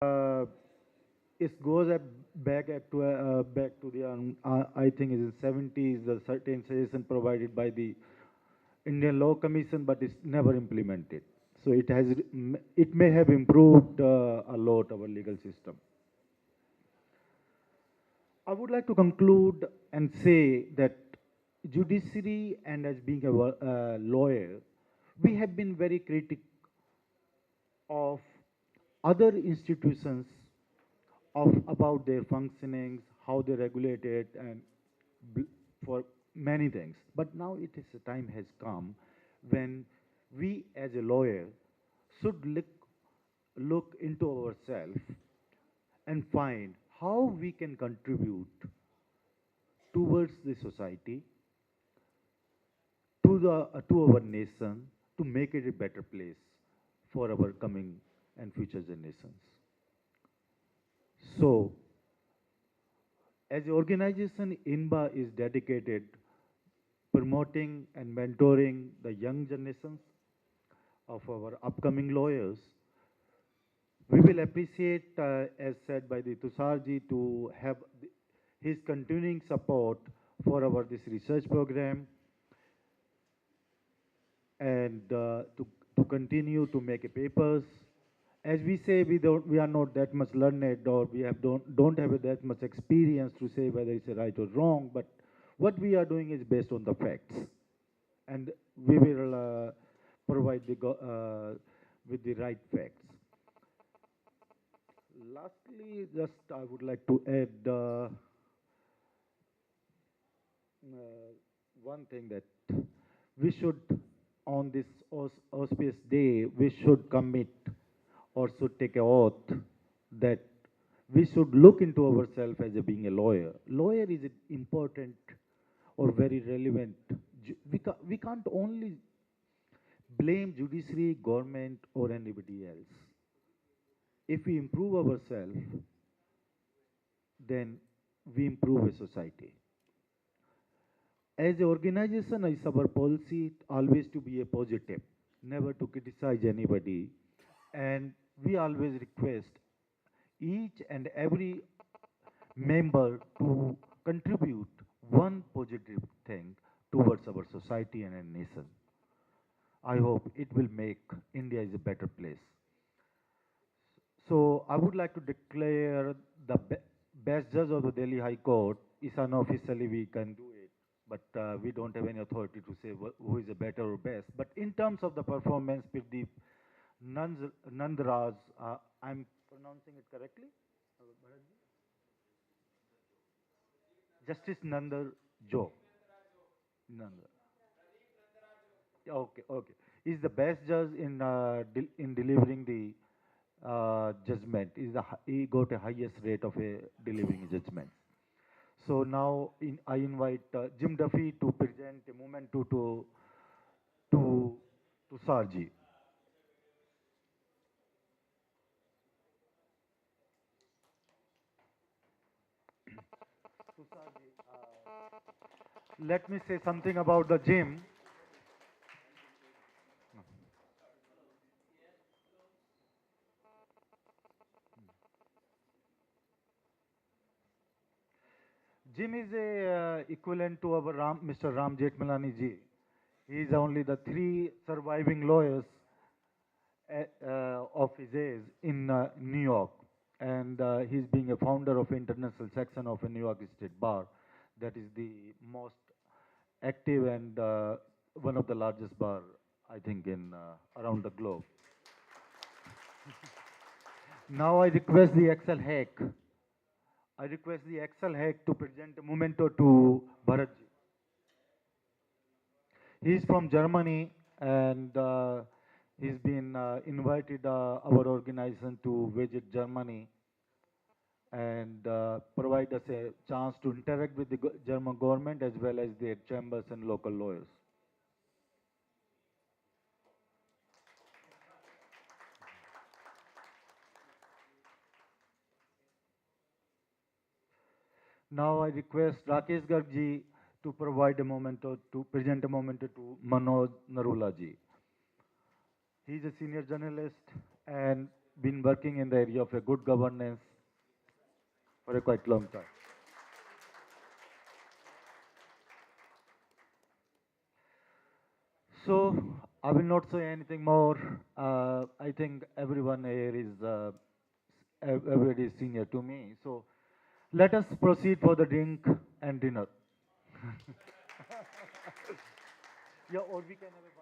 Uh, it goes back to the I think in the 70s, the certain suggestion provided by the Indian Law Commission, but it's never implemented. So it may have improved a lot our legal system. I would like to conclude and say that judiciary and as being a lawyer, we have been very critical of other institutions of about their functionings, how they regulate it, and for many things. But now it is a time has come when we as a lawyer should look into ourselves and find how we can contribute towards the society, to our nation, to make it a better place for our coming and future generations. So, as an organization, INBA is dedicated promoting and mentoring the young generations of our upcoming lawyers. We will appreciate, as said by the Tusarji, to have his continuing support for our this research program and to continue to make papers. As we say, we are not that much learned, or we don't have that much experience to say whether it's right or wrong. But what we are doing is based on the facts, and we will provide with the right facts. Lastly, just I would like to add one thing that we should, on this auspicious day, we should commit or should take a oath that we should look into ourselves as a being a lawyer. Lawyer is important or very relevant. We can't only blame judiciary, government, or anybody else. If we improve ourselves, then we improve a society. As an organization, it's our policy always to be a positive, never to criticize anybody. And we always request each and every member to contribute one positive thing towards our society and our nation. I hope it will make India is a better place. So I would like to declare the best judge of the Delhi High Court. Is unofficially we can do it, but we don't have any authority to say who is a better or best. But in terms of the performance, Pirdeep Nandraj, I'm pronouncing it correctly? Justice Nandar Jo. Nandar. Okay, okay. Is the best judge in delivering the judgment. He got a highest rate of a delivering judgment. So now I invite Jim Duffy to present a moment to to Sarji. To Sarji, let me say something about the Jim. Jim is a equivalent to our Mr. Ram Jethmalani ji. He is only the three surviving lawyers of his age in New York, and he's being a founder of international section of a New York State Bar, that is the most active and one of the largest bar, I think, in around the globe. Now I request the Excel Hack. I request the Excel Hack to present a memento to Bharatji. He's from Germany, and he's been invited our organization to visit Germany and provide us a chance to interact with the German government as well as their chambers and local lawyers. Now I request Rakesh Garg to provide a memento, to present a memento to Manoj Narula ji. He is a senior journalist, and been working in the area of a good governance for a quite long time. So I will not say anything more. I think everyone here is everybody is senior to me. So let us proceed for the drink and dinner. Yeah, or we can have a